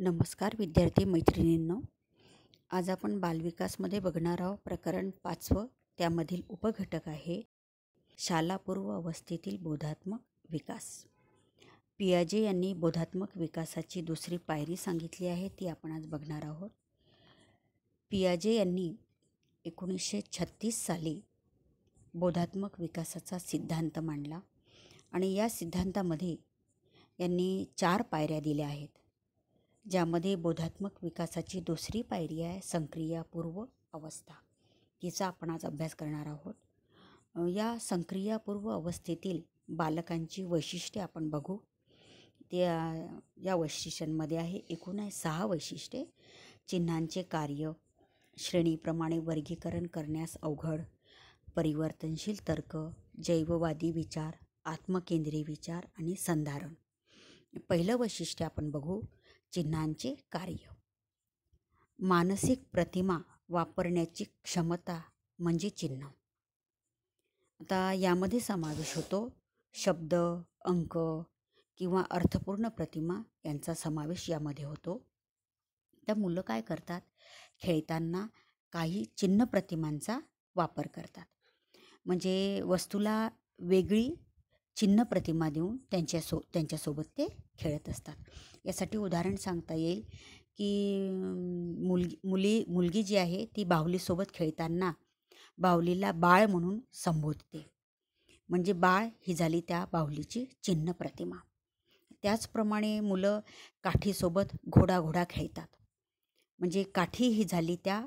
नमस्कार विद्यार्थी मैत्रिणींनो, आज आपण बालविकासमध्ये बघणार आहोत प्रकरण 5. त्यामधील उपघटक आहे शालापूर्व अवस्थेतील बोधात्मक विकास. पियाजे यांनी बोधात्मक विकासाची दुसरी पायरी सांगितली आहे, ती आपण आज बघणार आहोत. पियाजे यांनी 1936 साली बोधात्मक विकासाचा सिद्धांत मांडला आणि या सिद्धांतामध्ये यांनी 4 पायऱ्या दिल्या आहेत, ज्यामध्ये बोधात्मक विकासाची दुसरी पायरी आहे संक्रियापूर्व अवस्था. तिचा आपण आज अभ्यास करणार आहोत. या संक्रियापूर्व अवस्थेतील बालकांची वैशिष्ट्ये आपण बघू. या वैशिष्ट्यांमध्ये एकूण 6 वैशिष्ट्ये. चिन्हांचे कार्य, श्रेणीप्रमाणे वर्गीकरण करण्यास अवघड, परिवर्तनशील तर्क, जैववादी विचार, आत्मकेंद्री विचार आणि संधारण. पहिलं वैशिष्ट्य आपण बघू, चिन्हांचे कार्य. मानसिक प्रतिमा वापरण्याची क्षमता म्हणजे चिन्ह. आता यामध्ये समावेश होतो शब्द, अंक किंवा अर्थपूर्ण प्रतिमा यांचा समावेश यामध्ये होतो. तर मुलं काय करतात, खेळताना काही चिन्ह प्रतिमांचा वापर करतात. म्हणजे वस्तूला वेगळी चिन्ह प्रतिमा देऊन त्यांच्यासोबत ते खेळत असतात. यासाठी उदाहरण सांगता येईल की मुलगी जी आहे ती बाहुलीसोबत खेळताना बाहुलीला बाळ म्हणून संबोधते. म्हणजे बाळ ही झाली त्या बाहुलीची चिन्ह प्रतिमा. त्याचप्रमाणे मुलं काठीसोबत घोडा खेळतात. म्हणजे काठी ही झाली त्या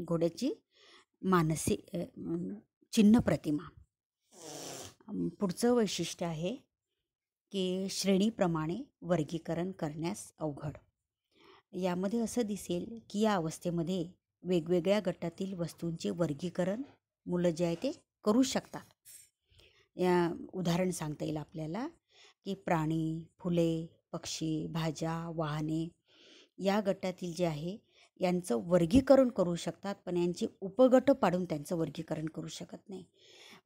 घोड्याची मानसिक चिन्ह प्रतिमा. पुढचं वैशिष्ट्य आहे की श्रेणीप्रमाणे वर्गीकरण करण्यास अवघड. यामध्ये असं दिसेल की या अवस्थेमध्ये वेगवेगळ्या गटातील वस्तूंचे वर्गीकरण मुलं जे आहे ते करू शकतात. या उदाहरण सांगता येईल आपल्याला की प्राणी, फुले, पक्षी, भाज्या, वाहने या गटातील जे आहे यांचं वर्गीकरण करू शकतात, पण यांचे उपगट पाडून त्यांचं वर्गीकरण करू शकत नाही.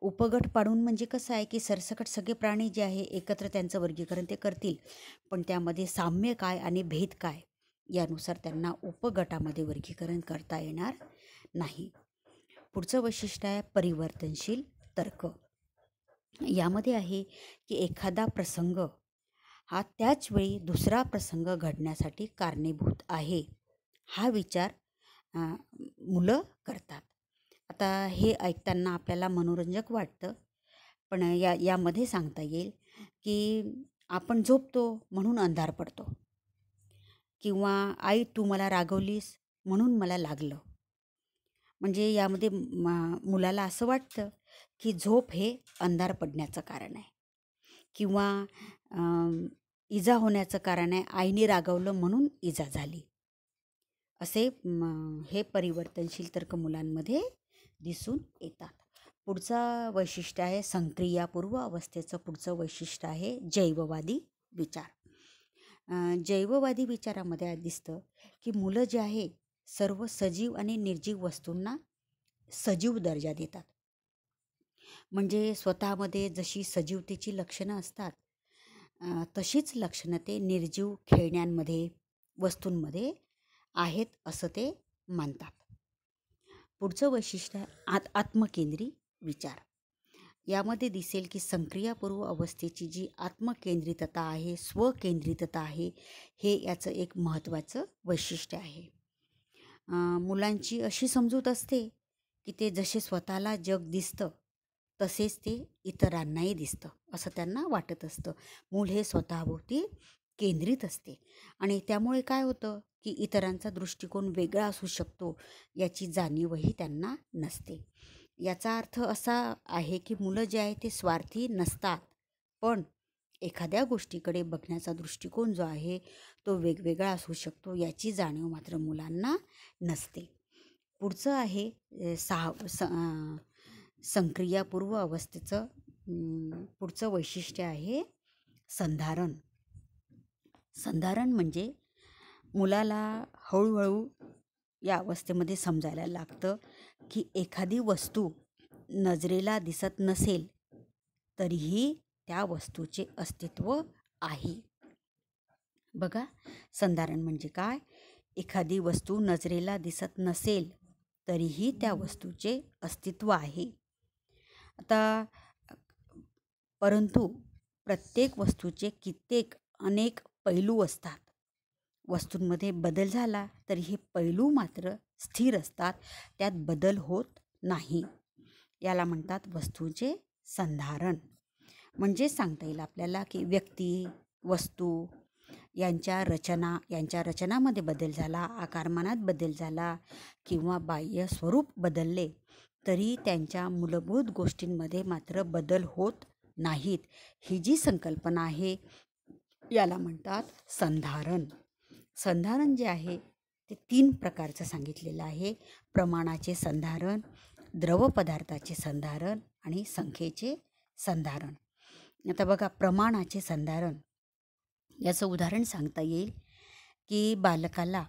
उपगट पाडून म्हणजे कसं आहे की सरसकट सगळे प्राणी जे आहे एकत्र त्यांचं वर्गीकरण ते करतील, पण त्यामध्ये साम्य काय आणि भेद काय यानुसार त्यांना उपगटामध्ये वर्गीकरण करता येणार नाही. पुढचं वैशिष्ट्य आहे परिवर्तनशील तर्क. यामध्ये आहे की एखादा प्रसंग हा त्याच वेळी दुसरा प्रसंग घडण्यासाठी कारणीभूत आहे, हा विचार मुलं करतात. आता हे ऐकताना आपल्याला मनोरंजक वाटतं, पण यामध्ये सांगता येईल की आपण झोपतो म्हणून अंधार पडतो, किंवा आई तू मला रागवलीस म्हणून मला लागलं. म्हणजे यामध्ये मुलाला असं वाटतं की झोप हे अंधार पडण्याचं कारण आहे, किंवा इजा होण्याचं कारण आहे, आईने रागवलं म्हणून इजा झाली. असे हे परिवर्तनशील तर्क मुलांमध्ये दिसून येतात. पुढचा वैशिष्ट्य आहे संक्रियापूर्व अवस्थेचं पुढचं वैशिष्ट्य आहे जैववादी विचार. जैववादी विचारामध्ये दिसतं की मुलं जे आहे सर्व सजीव आणि निर्जीव वस्तूंना सजीव दर्जा देतात. म्हणजे स्वतःमध्ये जशी सजीवतेची लक्षणं असतात तशीच लक्षणं ते निर्जीव खेळण्यांमध्ये, वस्तूंमध्ये आहेत असं ते मानतात. पुढचं वैशिष्ट्य आत्मकेंद्री विचार. यामध्ये दिसेल की संक्रियापूर्व अवस्थेची जी आत्मकेंद्रितता आहे, स्वकेंद्रितता आहे, हे याचं एक महत्त्वाचं वैशिष्ट्य आहे. मुलांची अशी समजूत असते की ते जसे स्वतःला जग दिसतं तसेच ते इतरांनाही दिसतं असं त्यांना वाटत असतं. मूल हे स्वतःभोवती केंद्रित असते आणि त्यामुळे काय होतं की इतरांचा दृष्टिकोन वेगळा असू शकतो याची जाणीवही त्यांना नसते. याचा अर्थ असा आहे की मुलं जे आहे ते स्वार्थी नसतात, पण एखाद्या गोष्टीकडे बघण्याचा दृष्टिकोन जो आहे तो वेगवेगळा असू शकतो याची जाणीव मात्र मुलांना नसते. पुढचं आहे संक्रियापूर्व अवस्थेचं पुढचं वैशिष्ट्य आहे संधारण. संधारण म्हणजे मुलाला हळूहळू या अवस्थेमध्ये समजायला लागतं की एखादी वस्तू नजरेला दिसत नसेल तरीही त्या वस्तूचे अस्तित्व आहे. बघा, संधारण म्हणजे काय? एखादी वस्तू नजरेला दिसत नसेल तरीही त्या वस्तूचे अस्तित्व आहे. आता परंतु प्रत्येक वस्तूचे कित्येक अनेक पैलू असतात. वस्तूंमध्ये बदल झाला तरी हे पैलू मात्र स्थिर असतात, त्यात बदल होत नाही. याला म्हणतात वस्तूचे संधारण. म्हणजे सांगता येईल आपल्याला की व्यक्ती, वस्तू यांच्या रचनामध्ये बदल झाला, आकारमानात बदल झाला किंवा बाह्य स्वरूप बदलले तरी त्यांच्या मूलभूत गोष्टींमध्ये मात्र बदल होत नाहीत. ही जी संकल्पना आहे याला म्हणतात संधारण. संधारण जे आहे ते 3 प्रकारचं सांगितलेलं आहे. प्रमाणाचे संधारण, द्रव पदार्थाचे संधारण आणि संख्येचे संधारण. आता बघा, प्रमाणाचे संधारण याचं उदाहरण सांगता येईल की बालकाला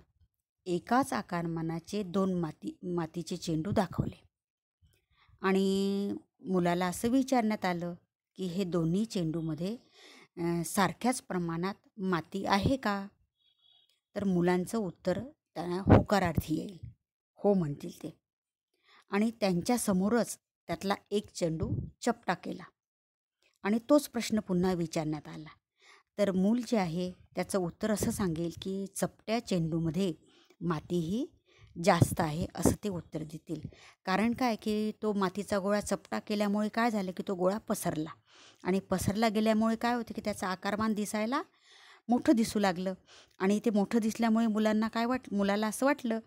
एकाच आकारमानाचे 2 मातीचे चेंडू दाखवले आणि मुलाला असं विचारण्यात आलं की हे दोन्ही चेंडूमध्ये सारख्याच प्रमाणात माती आहे का? तर मुलांचं उत्तर त्यांना होकारार्थी येईल, हो म्हणतील ते. आणि त्यांच्यासमोरच त्यातला एक चेंडू चपटा केला आणि तोच प्रश्न पुन्हा विचारण्यात आला. तर मूल जे आहे त्याचं उत्तर असं सांगेल की चपट्या चेंडूमध्ये माती ही जास्त आहे, असं ते उत्तर देतील. कारण काय की तो मातीचा गोळा चपटा केल्यामुळे काय झालं की तो गोळा पसरला आणि पसरला गेल्यामुळे काय होतं की त्याचं आकारमान दिसायला मोठं दिसू लागलं आणि ते मोठं दिसल्यामुळे मुलाला असं वाटलं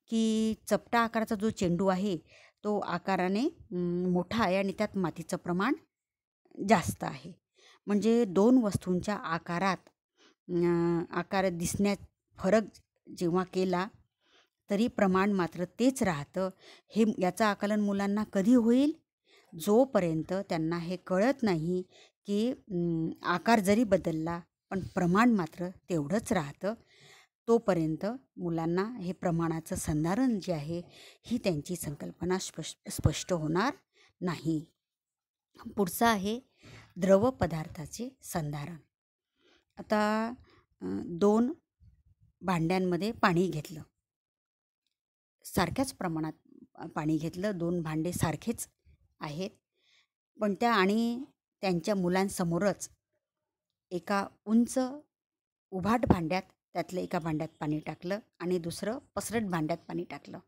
की चपटा आकाराचा जो चेंडू आहे तो आकाराने मोठा आहे आणि त्यात मातीचं प्रमाण जास्त आहे. म्हणजे 2 वस्तूंच्या आकार दिसण्यात फरक जेव्हा केला तरी प्रमाण मात्र तेच राहतं. याचं आकलन मुलांना कधी होईल? जोपर्यंत त्यांना हे कळत नाही की आकार जरी बदलला पण प्रमाण मात्र तेवढंच राहतं, तोपर्यंत मुलांना हे प्रमाणाचं संधारण जे आहे ही त्यांची संकल्पना स्पष्ट होणार नाही. पुढचं आहे द्रव पदार्थाचे संधारण. आता 2 भांड्यांमध्ये पाणी घेतलं, सारख्याच प्रमाणात पाणी घेतलं, 2 भांडे सारखेच आहेत, पण त्यांच्या मुलांसमोरच एका उंच उभाट भांड्यात त्यातलं एका भांड्यात पाणी टाकलं आणि दुसरं पसरट भांड्यात पाणी टाकलं.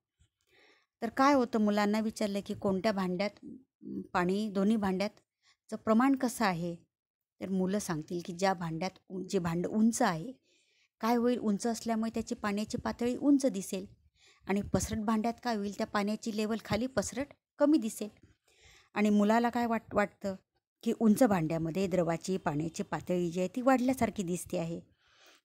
तर काय होतं, मुलांना विचारलं की कोणत्या भांड्यात पाणी, दोन्ही भांड्याचं प्रमाण कसं आहे? तर मुलं सांगतील की जे भांडं उंच आहे, काय होईल, उंच असल्यामुळे त्याची पाण्याची पातळी उंच दिसेल आणि पसरट भांड्यात काय होईल, त्या पाण्याची लेवल खाली पसरट कमी दिसेल. आणि मुलाला काय वाटतं की उंच भांड्यामध्ये द्रवाची पाण्याची पातळी जी आहे ती वाढल्यासारखी दिसते आहे.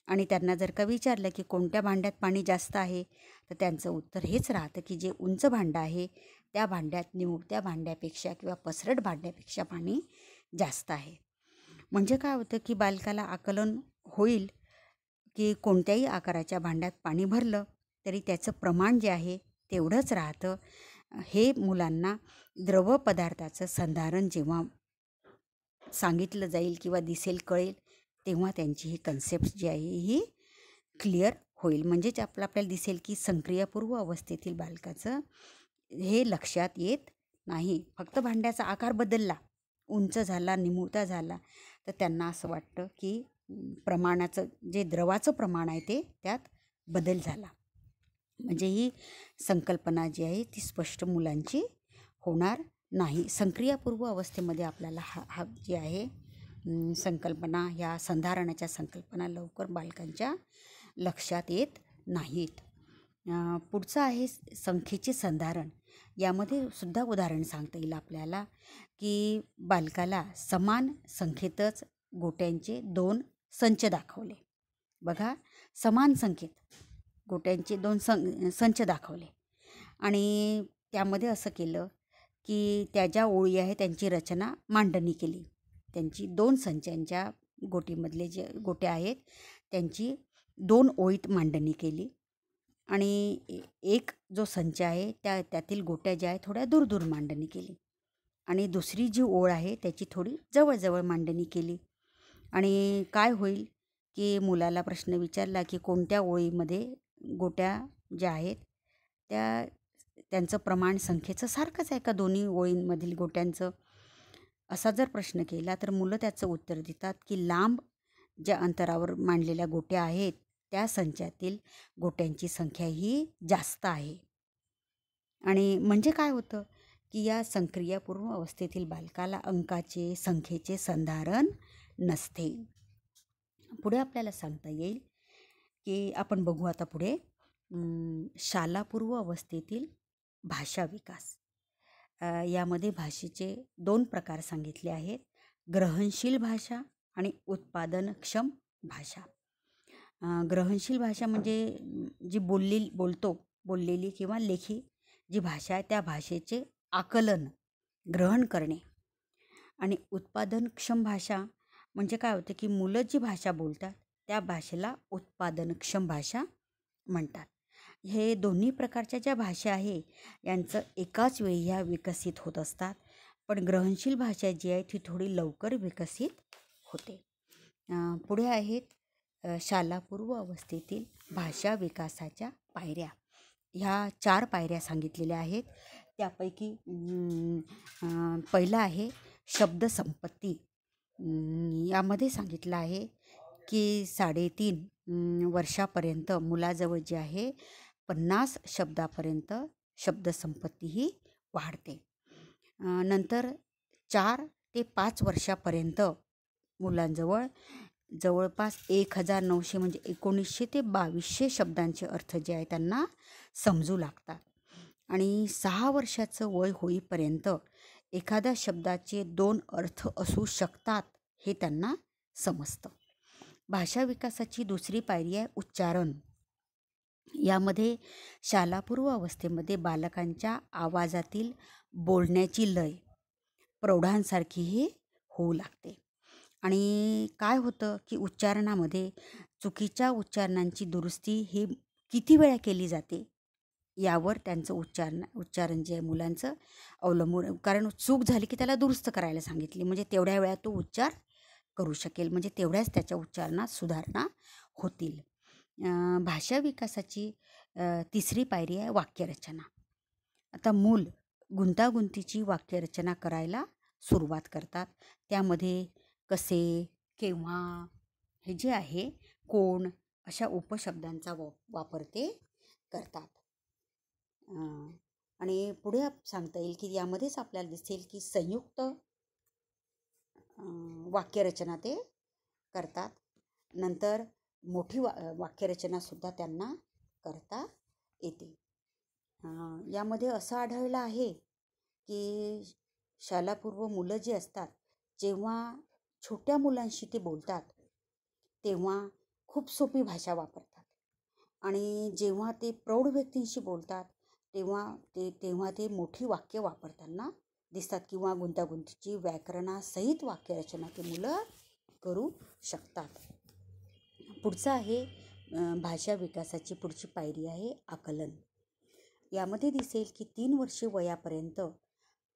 आणि त्यांना जर का विचारलं की कोणत्या भांड्यात पाणी जास्त आहे तर त्यांचं उत्तर हेच राहतं की जे उंच भांडं आहे त्या भांड्यात निमुळत्या भांड्यापेक्षा किंवा पसरट भांड्यापेक्षा पाणी जास्त आहे. म्हणजे काय होतं की बालकाला आकलन होईल की कोणत्याही आकाराच्या भांड्यात पाणी भरलं तरी त्याचं प्रमाण जे आहे तेवढंच राहतं. हे मुलांना द्रव पदार्थाचं संधारण जेव्हा सांगितलं जाईल किंवा दिसेल, कळेल, तेव्हा त्यांची ही कन्सेप्ट जी आहे ही क्लिअर होईल. म्हणजेच आपल्याला दिसेल की संक्रियापूर्व अवस्थेतील बालकाचं हे लक्षात येत नाही. फक्त भांड्याचा आकार बदलला, उंच झाला, निमुळता झाला, तर त्यांना असं वाटतं की प्रमाणाचं जे द्रवाचं प्रमाण आहे ते त्यात बदल झाला. म्हणजे ही संकल्पना जी आहे ती स्पष्ट मुलांची होणार नाही. संक्रियापूर्व अवस्थेमध्ये आपल्याला हा जी आहे संकल्पना, ह्या संधारणाच्या संकल्पना लवकर बालकांच्या लक्षात येत नाहीत. पुढचं आहे संख्येचे संधारण. यामध्ये सुद्धा उदाहरण सांगता येईल आपल्याला की बालकाला समान संख्येतच गोट्यांचे 2 संच दाखवले. बघा, समान संख्येत गोट्यांचे 2 संच दाखवले आणि त्यामध्ये असं केलं की त्या ज्या ओळी आहे त्यांची रचना मांडणी केली. त्यांची 2 संचांच्या गोटीमधले जे गोट्या आहेत त्यांची 2 ओळीत मांडणी केली आणि एक जो संच आहे त्यातील गोट्या ज्या आहेत थोड्या दूर दूर मांडणी केली आणि दुसरी जी ओळ आहे त्याची थोडी जवळजवळ मांडणी केली. आणि काय होईल की मुलाला प्रश्न विचारला की कोणत्या ओळीमध्ये गोट्या ज्या आहेत त्या त्यांचं प्रमाण संख्येचं सारखंच आहे का दोन्ही ओळींमधील गोट्यांचं, असा जर प्रश्न केला तर मुलं त्याचं उत्तर देतात की लांब ज्या अंतरावर मांडलेल्या गोट्या आहेत त्या संचातील गोट्यांची संख्या ही जास्त आहे. आणि म्हणजे काय होतं की या संक्रियापूर्व अवस्थेतील बालकाला अंकाचे संख्येचे संधारण नसते. पुढे आपल्याला सांगता येईल की आपण बघू आता पुढे शालापूर्व अवस्थेतील भाषा विकास. यामध्ये भाषेचे 2 प्रकार सांगितले आहेत, ग्रहणशील भाषा आणि उत्पादनक्षम भाषा. ग्रहणशील भाषा म्हणजे जी बोललेली किंवा लेखी जी भाषा आहे त्या भाषेचे आकलन, ग्रहण करणे. आणि उत्पादनक्षम भाषा म्हणजे काय होतं की मुलं जी भाषा बोलतात त्या भाषेला उत्पादनक्षम भाषा म्हणतात. हे दोन्ही प्रकारच्या ज्या भाषा आहे यांचं एकाच वेळी ह्या विकसित होत असतात, पण ग्रहणशील भाषा जी आहे ती थोडी लवकर विकसित होते. पुढे आहेत शालापूर्व अवस्थेतील भाषा विकासाच्या पायऱ्या. ह्या 4 पायऱ्या सांगितलेल्या आहेत. त्यापैकी पहिला आहे शब्दसंपत्ती. यामध्ये सांगितलं आहे की 3.5 वर्षापर्यंत मुलाजवळ जे आहे 50 शब्दापर्यंत शब्दसंपत्ती ही वाढते. नंतर 4 ते 5 वर्षापर्यंत मुलांजवळ जवळपास 1900 म्हणजे 1900 ते 2200 शब्दांचे अर्थ जे आहे त्यांना समजू लागतात. आणि 6 वर्षाचं वय होईपर्यंत एखाद्या शब्दाचे 2 अर्थ असू शकतात हे त्यांना समजतं. भाषा विकासाची दुसरी पायरी आहे उच्चारण. यामध्ये शालापूर्व अवस्थेमध्ये बालकांच्या आवाजातील बोलण्याची लय प्रौढांसारखीही होऊ लागते. आणि काय होतं की उच्चारणामध्ये चुकीच्या उच्चारणांची दुरुस्ती ही किती वेळा केली जाते यावर त्यांचं उच्चारण जे आहे मुलांचं अवलंबून, कारण चूक झाली की त्याला दुरुस्त करायला सांगितली म्हणजे तेवढ्या वेळात तो उच्चार करू शकेल, म्हणजे तेवढ्याच त्याच्या उच्चारणात सुधारणा होतील. भाषा विकासाची तिसरी पायरी आहे वाक्यरचना. आता मूल गुंतागुंतीची वाक्यरचना करायला सुरुवात करतात. त्यामध्ये कसे, केव्हा हे जे आहे, कोण अशा उपशब्दांचा वापर ते करतात. आणि पुढे सांगता येईल की यामध्येच आपल्याला दिसेल की संयुक्त वाक्यरचना ते करतात. नंतर मोठी वाक्यरचनासुद्धा त्यांना करता येते. यामध्ये असं आढळलं आहे की शालापूर्व मुलं जी असतात जेव्हा छोट्या मुलांशी ते बोलतात तेव्हा खूप सोपी भाषा वापरतात, आणि जेव्हा ते प्रौढ व्यक्तींशी बोलतात तेव्हा ते मोठी वाक्य वापरताना दिसतात किंवा गुंतागुंतीची व्याकरणासहित वाक्यरचना ते मुलं करू शकतात. पुढचं आहे भाषा विकासाची पुढची पायरी आहे आकलन. यामध्ये दिसेल की 3 वर्षे वयापर्यंत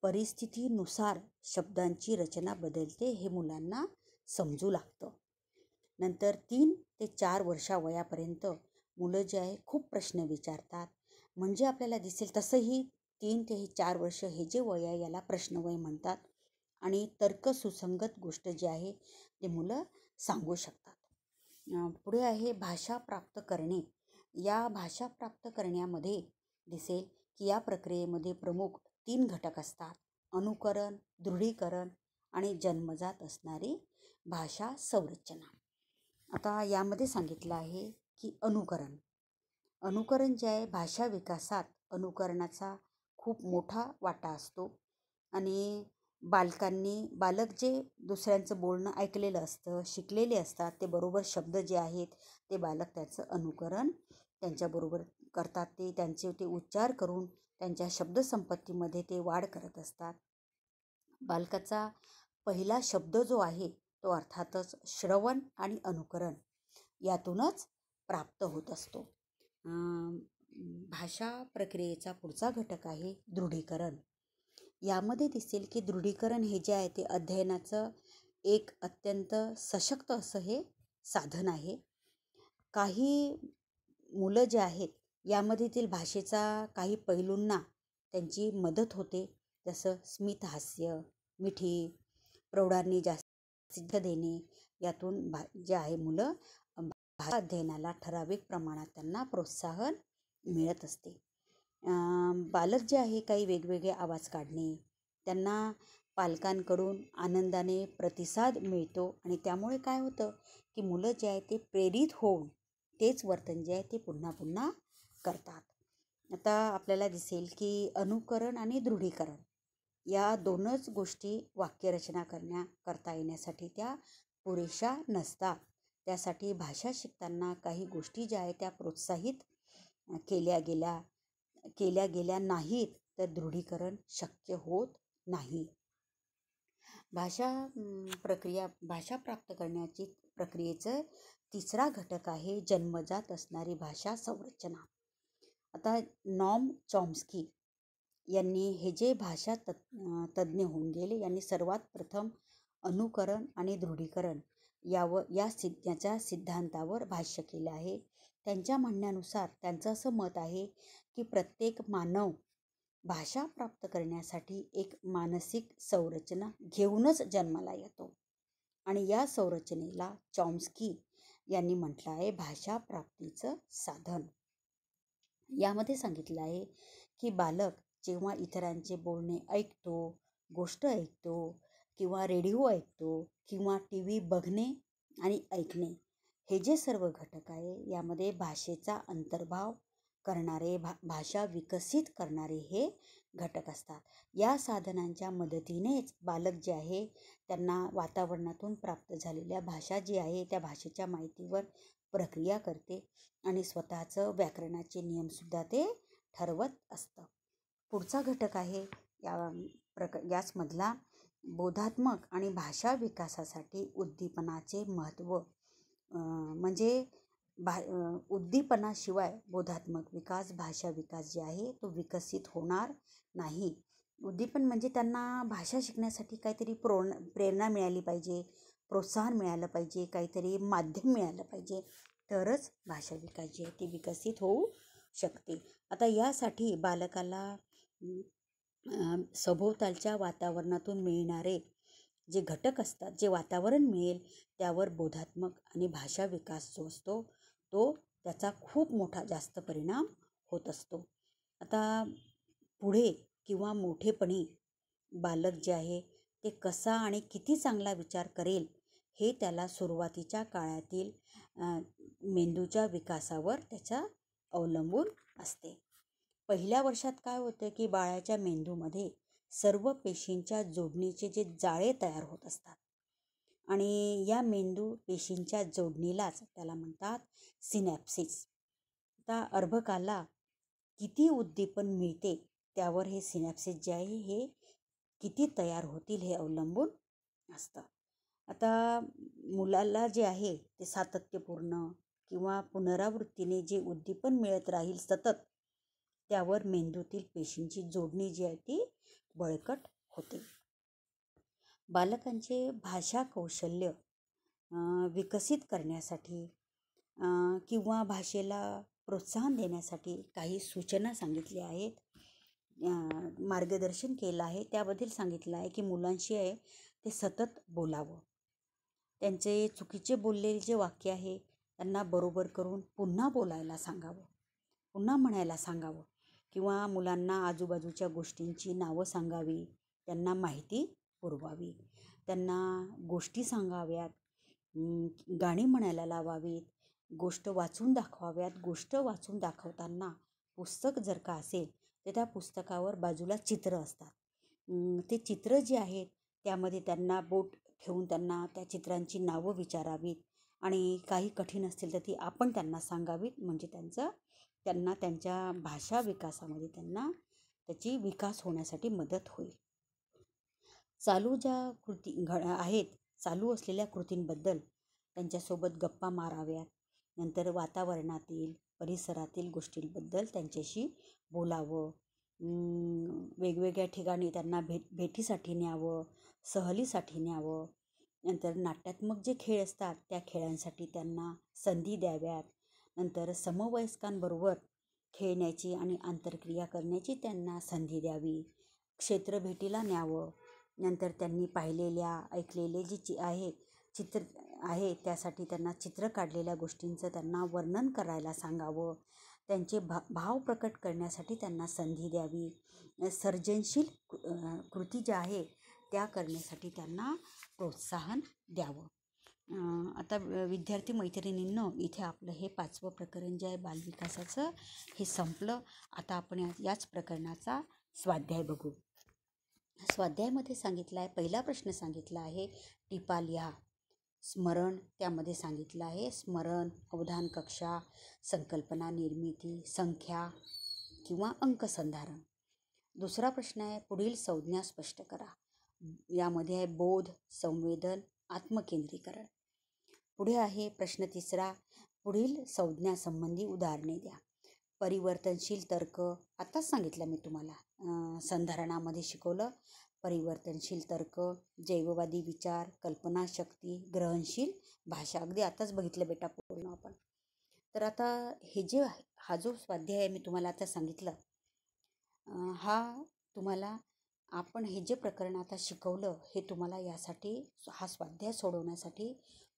परिस्थितीनुसार शब्दांची रचना बदलते हे मुलांना समजू लागतं. नंतर 3 ते 4 वर्षा वयापर्यंत मुलं जे आहे खूप प्रश्न विचारतात, म्हणजे आपल्याला दिसेल तसंही 3 ते 4 वर्ष हे जे वय आहे याला प्रश्नवय म्हणतात. आणि तर्कसुसंगत गोष्ट जी आहे ते मुलं सांगू शकतात. पुढे आहे भाषा प्राप्त करणे. या भाषा प्राप्त करण्यामध्ये दिसेल की या प्रक्रियेमध्ये प्रमुख 3 घटक असतात: अनुकरण, दृढीकरण आणि जन्मजात असणारी भाषा संरचना. आता यामध्ये सांगितलं आहे की अनुकरण जे आहे भाषा विकासात अनुकरणाचा खूप मोठा वाटा असतो. आणि बालक जे दुसऱ्यांचं बोलणं ऐकलेलं असतं, शिकलेले असतात, ते बरोबर शब्द जे आहेत ते बालक त्याचं अनुकरण त्यांच्याबरोबर करतात. ते उच्चार करून त्यांच्या शब्दसंपत्तीमध्ये ते वाढ करत असतात. बालकाचा पहिला शब्द जो आहे तो अर्थातच श्रवण आणि अनुकरण यातूनच प्राप्त होत असतो. भाषा प्रक्रियेचा पुढचा घटक आहे दृढीकरण. यामध्ये दिसेल की दृढीकरण हे जे आहे ते अध्ययनाचं एक अत्यंत सशक्त असं हे साधन आहे. काही मुलं जे आहेत यामधील भाषेचा काही पैलूंना त्यांची मदत होते, जसं स्मितहास्य, मिठी, प्रौढांनी जास्त देणे, यातून जे आहे मुलं भाषा अध्ययनाला ठराविक प्रमाणात त्यांना प्रोत्साहन मिळत असते. बालक जे आहे काही वेगवेगळे आवाज काढणे, त्यांना पालकांकडून आनंदाने प्रतिसाद मिळतो आणि त्यामुळे काय होतं की मुलं जे आहे ते प्रेरित होऊन तेच वर्तन जे आहे ते पुन्हा पुन्हा करतात. आता आपल्याला दिसेल की अनुकरण आणि दृढीकरण या दोनच गोष्टी वाक्यरचना करता येण्यासाठी त्या पुरेशा नसतात. त्यासाठी भाषा शिकताना काही गोष्टी ज्या आहेत त्या प्रोत्साहित केल्या गेल्या नाहीत तर दृढीकरण शक्य होत नाही. भाषा प्राप्त करण्याची प्रक्रियेचं तिसरा घटक आहे जन्मजात असणारी भाषा संरचना. आता नॉम चॉम्स्की यांनी हे जे भाषा तज्ज्ञ होऊन गेले, यांनी सर्वात प्रथम अनुकरण आणि दृढीकरण याच्या सिद्धांतावर भाष्य केले आहे. त्यांच्या म्हणण्यानुसार त्यांचं असं मत आहे की प्रत्येक मानव भाषा प्राप्त करण्यासाठी एक मानसिक संरचना घेऊनच जन्माला येतो आणि या संरचनेला चॉम्स्की यांनी म्हटलं आहे भाषा प्राप्तीचं साधन. यामध्ये सांगितलं आहे की बालक जेव्हा इतरांचे बोलणे ऐकतो, गोष्ट ऐकतो किंवा रेडिओ ऐकतो किंवा TV बघणे आणि ऐकणे, हे जे सर्व घटक आहे यामध्ये भाषेचा अंतर्भाव करणारे भाषा विकसित करणारे हे घटक असतात. या साधनांच्या मदतीनेच बालक जे आहे त्यांना वातावरणातून प्राप्त झालेल्या भाषा जी आहे त्या भाषेच्या माहितीवर प्रक्रिया करते आणि स्वतःचं व्याकरणाचे नियमसुद्धा ते ठरवत असतं. पुढचा घटक आहे याचमधला बोधात्मक आणि भाषा विकासासाठी उद्दीपनाचे महत्त्व. म्हणजे उद्दीपनाशिवाय बोधात्मक विकास, भाषा विकास जे आहे तो विकसित होणार नाही. उद्दीपन म्हणजे त्यांना भाषा शिकण्यासाठी काहीतरी प्रेरणा मिळाली पाहिजे, प्रोत्साहन मिळालं पाहिजे, काहीतरी माध्यम मिळालं पाहिजे, तरच भाषा विकास जी आहे ती विकसित होऊ शकते. आता यासाठी बालकाला सभोवतालच्या वातावरणातून मिळणारे जे घटक असतात, जे वातावरण मिळेल त्यावर बोधात्मक आणि भाषा विकास जो असतो तो त्याचा खूप मोठा जास्त परिणाम होत असतो. आता पुढे किंवा मोठेपणी बालक जे आहे ते कसा आणि किती चांगला विचार करेल हे त्याला सुरुवातीच्या काळातील मेंदूच्या विकासावर त्याचा अवलंबून असते. पहिल्या वर्षात काय होतं की बाळाच्या मेंदूमध्ये सर्व पेशींच्या जोडणीचे जे जाळे तयार होत असतात आणि या मेंदू पेशींच्या जोडणीलाच त्याला म्हणतात सिनॅप्सिस. आता अर्भकाला किती उद्दीपन मिळते त्यावर हे सिनॅप्सिस जे आहे हे किती तयार होतील हे अवलंबून असतं. आता मुलाला जे आहे ते सातत्यपूर्ण किंवा पुनरावृत्तीने जे उद्दीपन मिळत राहील सतत, त्यावर मेंदूतील पेशींची जोडणी जी आहे ती बळकट होते. बालकांचे भाषा कौशल्य विकसित करण्यासाठी किंवा भाषेला प्रोत्साहन देण्यासाठी काही सूचना सांगितल्या आहेत, मार्गदर्शन केलं आहे. त्याबद्दल सांगितलं आहे की मुलांशी आहे ते सतत बोलावं, त्यांचे चुकीचे बोललेले जे वाक्य आहे त्यांना बरोबर करून पुन्हा बोलायला सांगावं, पुन्हा म्हणायला सांगावं किंवा मुलांना आजूबाजूच्या गोष्टींची नावं सांगावी, त्यांना माहिती पुरवावी, त्यांना गोष्टी सांगाव्यात, गाणी म्हणायला लावावीत, गोष्ट वाचून दाखवाव्यात. गोष्ट वाचून दाखवताना पुस्तक जर का असेल तर त्या पुस्तकावर बाजूला चित्र असतात, ते चित्र जे आहेत त्यामध्ये त्यांना बोट ठेवून त्यांना त्या चित्रांची नावं विचारावीत आणि काही कठीण असतील तर ती आपण त्यांना सांगावीत. म्हणजे त्यांना त्यांच्या भाषा विकासामध्ये त्यांना त्याची विकास होण्यासाठी मदत होईल. चालू ज्या कृती आहेत, चालू असलेल्या कृतींबद्दल त्यांच्यासोबत गप्पा माराव्यात. नंतर वातावरणातील परिसरातील गोष्टींबद्दल त्यांच्याशी बोलावं, वेगवेगळ्या ठिकाणी त्यांना भेटीसाठी न्यावं, सहलीसाठी न्यावं, नंतर नाट्यात्मक जे खेळ असतात त्या खेळांसाठी त्यांना संधी द्याव्यात. नंतर समवयस्कांबरोबर खेळण्याची आणि आंतरक्रिया करण्याची त्यांना संधी द्यावी. क्षेत्रभेटीला न्यावं. नंतर त्यांनी पाहिलेल्या ऐकलेले जे चित्र आहे त्यासाठी त्यांना चित्र काढलेल्या गोष्टींचं त्यांना वर्णन करायला सांगावं. त्यांचे भाव प्रकट करण्यासाठी त्यांना संधी द्यावी. सर्जनशील कृती ज्या आहे त्या करण्यासाठी त्यांना प्रोत्साहन द्यावं. आता विद्यार्थी मैत्रिणींनो, इथे आपलं हे 5वं प्रकरण जे आहे बालविकासाचं हे संपलं. आता आपण याच प्रकरणाचा स्वाध्याय बघू. स्वाध्यायामध्ये सांगितलं आहे, पहिला प्रश्न सांगितला आहे टिपा लिहा. स्मरण त्यामध्ये सांगितलं आहे स्मरण, अवधान कक्षा, संकल्पना निर्मिती, संख्या किंवा अंकसंधारण. दुसरा प्रश्न आहे पुढील संज्ञा स्पष्ट करा. यामध्ये आहे बोध, संवेदन, आत्मकेंद्रीकरण. पुढे आहे प्रश्न तिसरा, पुढील संज्ञासंबंधी उदाहरणे द्या. परिवर्तनशील तर्क आताच सांगितलं मी तुम्हाला, संधारणामध्ये शिकवलं. परिवर्तनशील तर्क, जैववादी विचार, कल्पनाशक्ती, ग्रहणशील भाषा. अगदी आताच बघितलं बेटा पूर्ण आपण. तर आता हा जो स्वाध्याय आहे मी तुम्हाला आता सांगितलं, हा तुम्हाला आपण हे जे प्रकरण आता शिकवलं हे तुम्हाला यासाठी हा स्वाध्याय सोडवण्यासाठी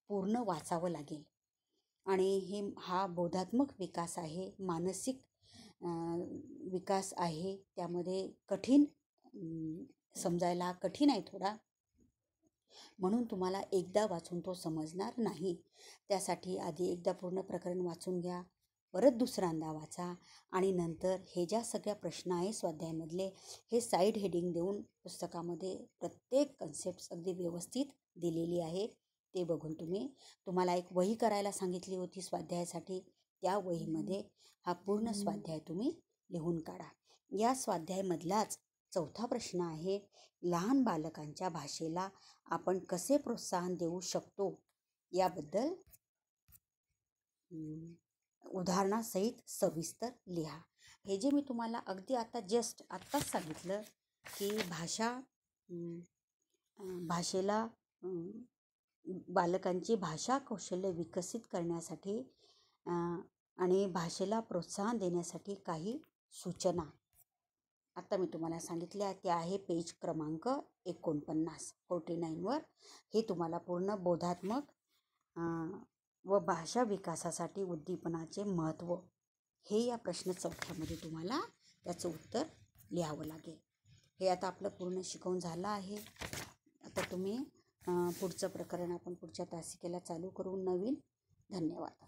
पूर्ण वाचावं लागेल. आणि हा बोधात्मक विकास आहे, मानसिक विकास आहे. त्यामध्ये समजायला कठीण आहे थोडा, म्हणून तुम्हाला एकदा वाचून तो समजणार नाही. त्यासाठी आधी एकदा पूर्ण प्रकरण वाचून घ्या, परत दुसऱ्यांदा वाचा आणि नंतर हे ज्या सगळ्या प्रश्न आहे स्वाध्यायामधले हे साईड हेडिंग देऊन पुस्तकामध्ये प्रत्येक कन्सेप्ट अगदी व्यवस्थित दिलेली आहे. ते बघून तुम्हाला एक वही करायला सांगितली होती स्वाध्यायासाठी. त्या वहीमध्ये हा पूर्ण स्वाध्याय तुम्ही लिहून काढा. या स्वाध्यायामधलाच चौथा प्रश्न आहे, लहान बालकांच्या भाषेला आपण कसे प्रोत्साहन देऊ शकतो याबद्दल उदाहरणासहित सविस्तर लिहा. हे जे मी तुम्हाला अगदी आत्ताच सांगितलं की भाषेला बालकांची भाषा कौशल्य विकसित करण्यासाठी आणि भाषेला प्रोत्साहन देण्यासाठी काही सूचना आता मी तुम्हाला सांगितल्या. त्या आहे पेज क्रमांक 49 हे तुम्हाला पूर्ण बोधात्मक व भाषा विकासासाठी उद्दीपनाचे महत्त्व हे या प्रश्न चौथ्यामध्ये तुम्हाला त्याचं उत्तर लिहावं लागेल. हे आता आपलं पूर्ण शिकवून झालं आहे. आता तुम्ही पुढचं प्रकरण आपण पुढच्या तासिकेला चालू करू नवीन. धन्यवाद.